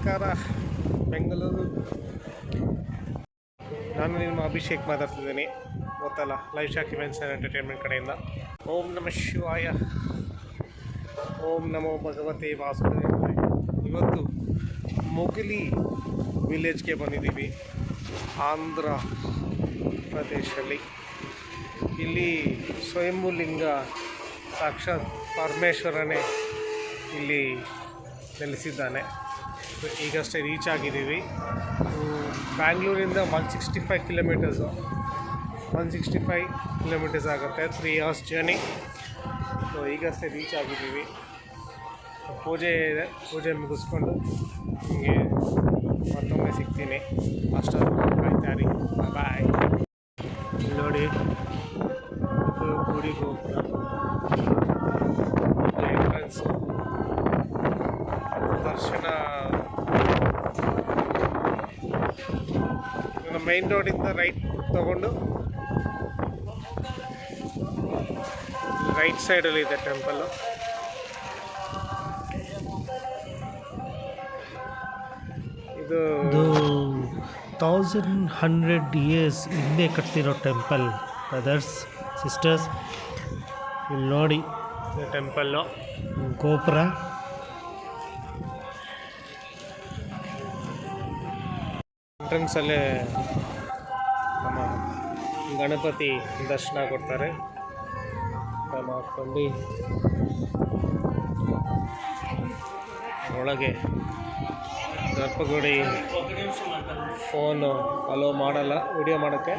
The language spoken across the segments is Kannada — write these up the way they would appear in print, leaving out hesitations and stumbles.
ನಮಸ್ಕಾರ ಬೆಂಗಳೂರು. ನಾನು ನಿಮ್ಮ ಅಭಿಷೇಕ್ ಮಾತಾಡ್ತಿದ್ದೀನಿ, ಗೊತ್ತಲ್ಲ, live shock events and entertainment ಕಡೆಯಿಂದ. ಓಂ ನಮಃ ಶಿವಾಯ, ಓಂ ನಮೋ ಭಗವತೆ ವಾಸುದೇವಾಯ. ಇವತ್ತು ಮೊಗಲಿ ವಿಲೇಜ್ಗೆ ಬಂದಿದ್ದೀವಿ, ಆಂಧ್ರ ಪ್ರದೇಶದಲ್ಲಿ. ಇಲ್ಲಿ ಸ್ವಯಂಭೂಲಿಂಗ ಸಾಕ್ಷಾತ್ ಪರಮೇಶ್ವರನೇ ಇಲ್ಲಿ ನೆಲೆಸಿದ್ದಾನೆ. ಈಗಷ್ಟೇ ರೀಚ್ ಆಗಿದ್ದೀವಿ. ಬ್ಯಾಂಗ್ಳೂರಿಂದ 165 ಕಿಲೋಮೀಟರ್ಸು, 165 ಕಿಲೋಮೀಟರ್ಸ್ ಆಗುತ್ತೆ, 3 hours ಜರ್ನಿ. ಸೊ ಈಗಷ್ಟೇ ರೀಚ್ ಆಗಿದ್ದೀವಿ. ಪೂಜೆ ಇದೆ, ಪೂಜೆ ಮುಗಿಸ್ಕೊಂಡು ನಿಮಗೆ ಮತ್ತೊಮ್ಮೆ ಸಿಗ್ತೀನಿ. ಅಷ್ಟೊಂದು ಕಾಯ್ತಾರಿ. ಬಾಯ್. ನೋಡಿ, ಇದು ಗುಡಿ ಗೋಪುರ, ಎಂಟ್ರೆನ್ಸು, ದರ್ಶನ ಮೈನ್ ರೋಡಿಂದ ರೈಟ್ ತಗೊಂಡು ರೈಟ್ ಸೈಡಲ್ಲಿ ಇದೆ ಟೆಂಪಲ್ಲು. ಇದು 1100 years ಹಿಂದೆ ಕಟ್ಟಿರೋ ಟೆಂಪಲ್ ಬ್ರದರ್ಸ್ ಸಿಸ್ಟರ್ಸ್. ಇಲ್ಲಿ ನೋಡಿ ಟೆಂಪಲ್ಲು ಗೋಪುರ. ಎಂಟ್ರೆನ್ಸಲ್ಲೇ ನಮ್ಮ ಗಣಪತಿ ದರ್ಶನ ಕೊಡ್ತಾರೆ. ಮಾಡ್ಕೊಂಡು ಒಳಗೆ ಗರ್ಭಗುಡಿ ಫೋನು ಅಲೋ ಮಾಡಲ್ಲ ವಿಡಿಯೋ ಮಾಡೋಕ್ಕೆ.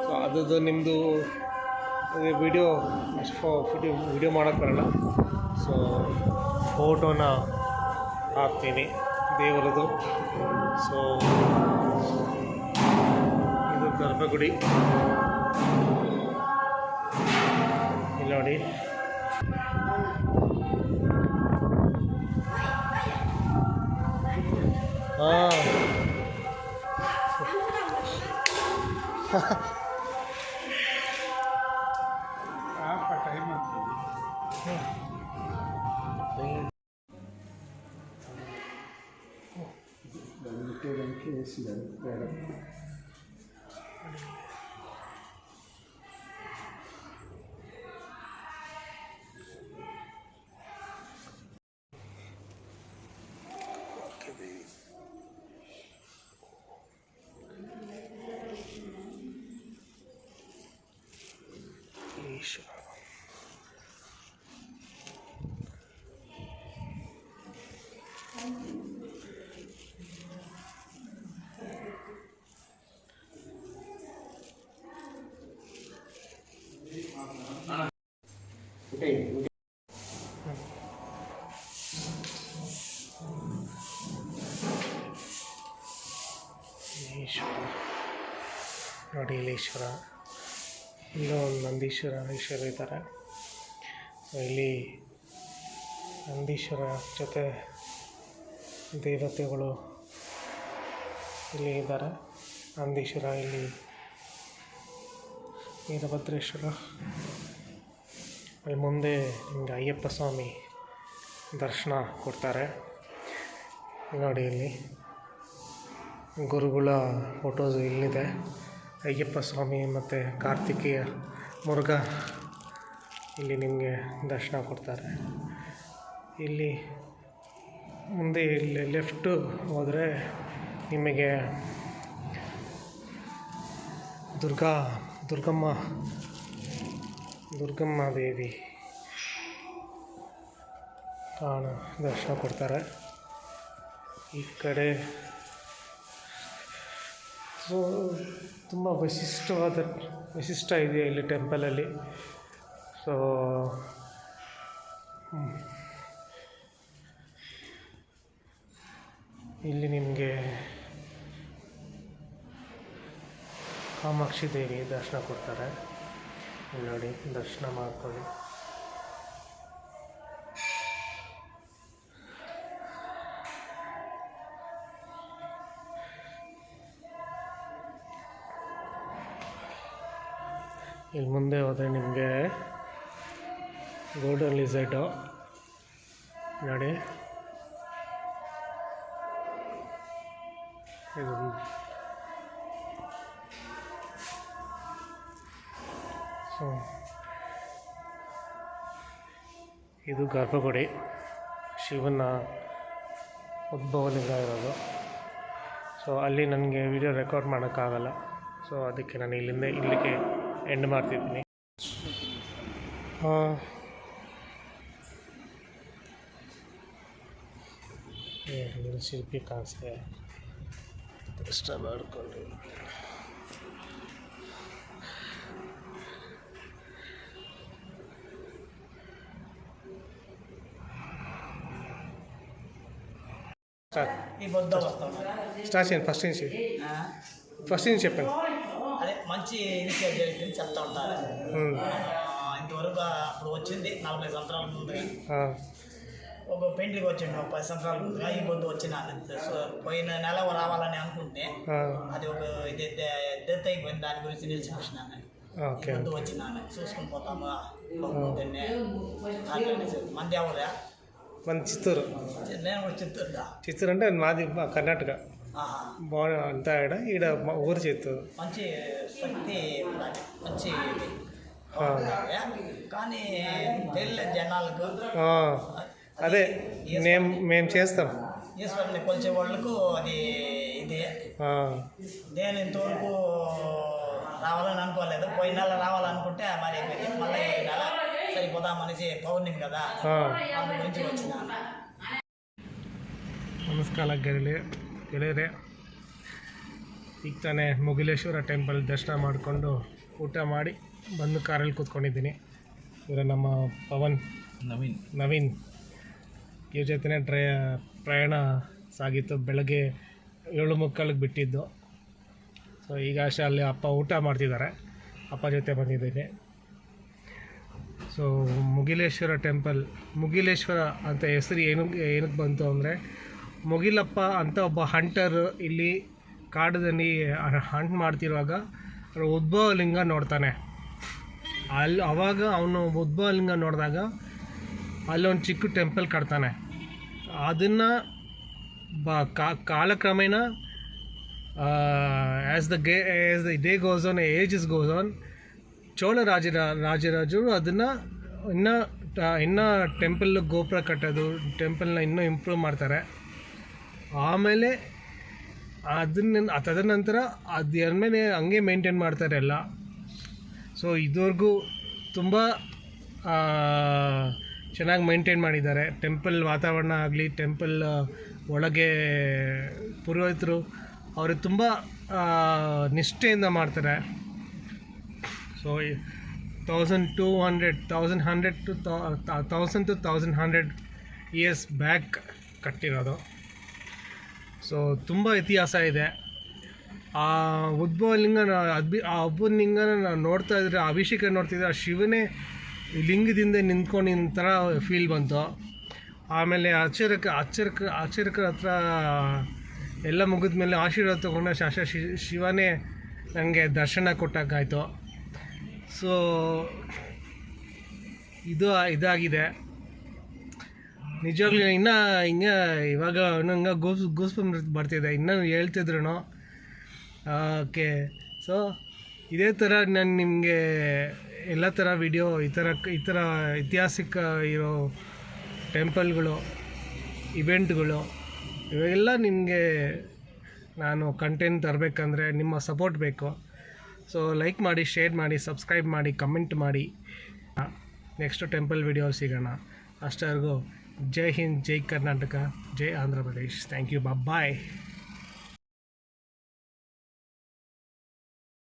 ಸೊ ಅದು ನಿಮ್ಮದು ವಿಡಿಯೋ ಮಾಡೋಕ್ಕೆ ಬರಲ್ಲ. ಸೊ ಫೋಟೋನ ಹಾಕ್ತೀನಿ ದೇವರದು. ಸೊ ಇದು ಗರ್ಭಗುಡಿ, ಇಲ್ಲಿ ನೋಡಿ. ನೋಡಿ ಇಲ್ಲಿ ಈಶ್ವರ, ಇಲ್ಲೊಂದು ನಂದೀಶ್ವರ ಈಶ್ವರ ಇದ್ದಾರೆ. ಇಲ್ಲಿ ನಂದೀಶ್ವರ ಜೊತೆ ದೇವತೆಗಳು ಇಲ್ಲಿ ಇದ್ದಾರೆ. ನಂದೀಶ್ವರ, ಇಲ್ಲಿ ವೀರಭದ್ರೇಶ್ವರ. ಅಲ್ಲಿ ಮುಂದೆ ನಿಮಗೆ ಅಯ್ಯಪ್ಪ ಸ್ವಾಮಿ ದರ್ಶನ ಕೊಡ್ತಾರೆ. ನೋಡಿ ಇಲ್ಲಿ ಗುರುಗಳ ಫೋಟೋಸು ಇಲ್ಲಿದೆ. ಅಯ್ಯಪ್ಪ ಸ್ವಾಮಿ ಮತ್ತು ಕಾರ್ತಿಕೇಯ ಮುರುಘ ಇಲ್ಲಿ ನಿಮಗೆ ದರ್ಶನ ಕೊಡ್ತಾರೆ. ಇಲ್ಲಿ ಮುಂದೆ ಇಲ್ಲಿ ಲೆಫ್ಟು ಹೋದರೆ ನಿಮಗೆ ದುರ್ಗಮ್ಮ ದೇವಿ ದರ್ಶನ ಕೊಡ್ತಾರೆ. ಈ ಕಡೆ ಸೊ ತುಂಬ ವಿಶಿಷ್ಟ ಇದೆ ಇಲ್ಲಿ ಟೆಂಪಲಲ್ಲಿ. ಸೊ ಇಲ್ಲಿ ನಿಮಗೆ ಕಾಮಾಕ್ಷಿ ದೇವಿ ದರ್ಶನ ಕೊಡ್ತಾರೆ. ನೋಡಿ, ದರ್ಶನ ಮಾಡ್ಕೊಳ್ಳಿ. ಇಲ್ಲಿ ಮುಂದೆ ಹೋದರೆ ನಿಮಗೆ ಗೋಲ್ಡನ್ ಲಿಸರ್ಟು ನೋಡಿ, ಇದು ಸೊ ಇದು ಗರ್ಭಗುಡಿ, ಶಿವನ ಉದ್ಭವಲಿಂಗ ಇರೋದು. ಸೊ ಅಲ್ಲಿ ನನಗೆ ವಿಡಿಯೋ ರೆಕಾರ್ಡ್ ಮಾಡೋಕ್ಕಾಗಲ್ಲ, ಸೊ ಅದಕ್ಕೆ ನಾನು ಇಲ್ಲಿಗೆ ಎಂಡ್ ಮಾಡ್ತಿದ್ದೀನಿ. ಶಿಲ್ಪಿ ಕಾಣಿಸ್ತೆ ಇಷ್ಟ ಮಾಡಿಕೊಂಡು ఈ బొద్ద వస్తాం స్టార్ట్ చేయండి ఫస్ట్ నుంచి చెప్పండి. అదే మంచి ఇనిషియేటివ్ జరిగింది చెప్తా ఉంటారు. ఇంతవరకు అప్పుడు వచ్చింది 40 సంవత్సరాల ముందుగా, ఒక పెయింటింగ్ వచ్చింది 10 సంవత్సరాల ముందుగా. ఈ బొద్దు వచ్చినాను. పోయిన నెల రావాలని అనుకుంటే అది ఒక ఇది డెత్ అయిపోయింది, దాని గురించి నిలిచిపోయినాను. బొద్దు వచ్చినాను, చూసుకుని పోతాము. మంది ఎవరా? మన చిత్తూరు. నేను కూడా చిత్తూరు అంటే మాది కర్ణాటక. బాగా అంతా ఈడ మా ఊరు చిత్తూరు. మంచి శక్తి, మంచి కానీ తెలియదు జనాలకు. అదే మేము చేస్తాం. ఈశ్వరుని కొలిచే వాళ్ళకు అది ఇదే. నేను ఇంతవరకు రావాలని అనుకోలేదు. పోయిన నెల రావాలనుకుంటే మరి మళ్ళీ ఈ నెల సరిపోదామనేసి పౌర్ణమి కదా, అందు గురించి వచ్చినాను. ನಮಸ್ಕಾರ ಗೆಳೆಯರೆ, ಈಗ ತಾನೇ ಮುಗಿಲೇಶ್ವರ ಟೆಂಪಲ್ ದರ್ಶನ ಮಾಡಿಕೊಂಡು ಊಟ ಮಾಡಿ ಬಂದು ಕಾರಲ್ಲಿ ಕೂತ್ಕೊಂಡಿದ್ದೀನಿ. ಇವರು ನಮ್ಮ ನವೀನ್ ಇವ್ರ ಜೊತೆನೇ ಪ್ರಯಾಣ ಸಾಗಿತ್ತು. ಬೆಳಗ್ಗೆ 7:45 ಬಿಟ್ಟಿದ್ದು. ಸೊ ಈಗ ಅಷ್ಟೇ ಅಲ್ಲಿ ಅಪ್ಪ ಊಟ ಮಾಡ್ತಿದ್ದಾರೆ, ಅಪ್ಪ ಜೊತೆ ಬಂದಿದ್ದೀನಿ. ಸೊ ಮುಗಿಲೇಶ್ವರ ಟೆಂಪಲ್, ಮುಗಿಲೇಶ್ವರ ಅಂತ ಹೆಸರು ಏನಕ್ಕೆ ಬಂತು ಅಂದರೆ, ಮುಗಿಲಪ್ಪ ಅಂತ ಒಬ್ಬ ಹಂಟರ್ ಇಲ್ಲಿ ಕಾಡದಲ್ಲಿ ಹಂಟ್ ಮಾಡ್ತಿರುವಾಗ ಉದ್ಭವಲಿಂಗ ನೋಡ್ತಾನೆ. ಅವಾಗ ಅವನು ಉದ್ಭವಲಿಂಗ ನೋಡಿದಾಗ ಅಲ್ಲೊಂದು ಚಿಕ್ಕ ಟೆಂಪಲ್ ಕಟ್ತಾನೆ. ಅದನ್ನು ಕಾಲಕ್ರಮೇಣ as the day goes on, ages goes on, Chola ರಾಜರಾಜರು ಅದನ್ನು ಇನ್ನೂ ಟೆಂಪಲ್ ಗೋಪುರ ಕಟ್ಟೋದು, ಟೆಂಪಲ್ನ ಇನ್ನೂ ಇಂಪ್ರೂವ್ ಮಾಡ್ತಾರೆ. ಆಮೇಲೆ ತದನಂತರ ಮೇಲೆ ಹಂಗೆ ಮೇಂಟೈನ್ ಮಾಡ್ತಾರೆ ಎಲ್ಲ. ಸೊ ಇದುವರೆಗೂ ತುಂಬ ಚೆನ್ನಾಗಿ ಮೇಂಟೈನ್ ಮಾಡಿದ್ದಾರೆ. ಟೆಂಪಲ್ ವಾತಾವರಣ ಆಗಲಿ, ಟೆಂಪಲ್ ಒಳಗೆ ಪುರೋಹಿತರು ಅವರು ತುಂಬ ನಿಷ್ಠೆಯಿಂದ ಮಾಡ್ತಾರೆ. ಸೊ 1000 to 1100 ಇಯರ್ಸ್ ಬ್ಯಾಕ್ ಕಟ್ಟಿರೋದು. ಸೊ ತುಂಬ ಇತಿಹಾಸ ಇದೆ. ಆ ಉದ್ಭವಲಿಂಗನ ಆ ಒಬ್ಬಲಿಂಗನ ನಾವು ನೋಡ್ತಾ ಇದ್ರೆ, ಅಭಿಷೇಕ ನೋಡ್ತಿದ್ರೆ, ಆ ಶಿವನೇ ಲಿಂಗದಿಂದ ನಿಂತ್ಕೊಂಡಿದ್ದ ಥರ ಫೀಲ್ ಬಂತು. ಆಮೇಲೆ ಅರ್ಚಕರ ಹತ್ರ ಎಲ್ಲ ಮುಗಿದ ಮೇಲೆ ಆಶೀರ್ವಾದ ತೊಗೊಂಡು ಶಿವನೇ ನನಗೆ ದರ್ಶನ ಕೊಟ್ಟಾಗಾಯಿತು. ಸೊ ಇದಾಗಿದೆ ನಿಜವಾಗ್ಲೂ. ಇನ್ನೂ ಇವಾಗ ನಂಗೆ ಗೂಸ್ಬಂಪ್ ಬರ್ತಿದೆ ಇನ್ನೂ ಹೇಳ್ತಿದ್ರು. ಓಕೆ, ಸೊ ಇದೇ ಥರ ನಾನು ನಿಮಗೆ ಎಲ್ಲ ಥರ ವಿಡಿಯೋ ಈ ಥರ ಐತಿಹಾಸಿಕ ಇರೋ ಟೆಂಪಲ್ಗಳು, ಇವೆಂಟ್ಗಳು, ಇವೆಲ್ಲ ನಿಮಗೆ ನಾನು ಕಂಟೆಂಟ್ ತರಬೇಕಂದ್ರೆ ನಿಮ್ಮ ಸಪೋರ್ಟ್ ಬೇಕು. ಸೊ ಲೈಕ್ ಮಾಡಿ, ಶೇರ್ ಮಾಡಿ, ಸಬ್ಸ್ಕ್ರೈಬ್ ಮಾಡಿ, ಕಮೆಂಟ್ ಮಾಡಿ. ನೆಕ್ಸ್ಟ್ ಟೆಂಪಲ್ ವಿಡಿಯೋ ಸಿಗೋಣ. ಅಷ್ಟವರೆಗೂ ಜೈ ಹಿಂದ್, ಜೈ ಕರ್ನಾಟಕ, ಜೈ Andhra Pradesh. Thank you, bye.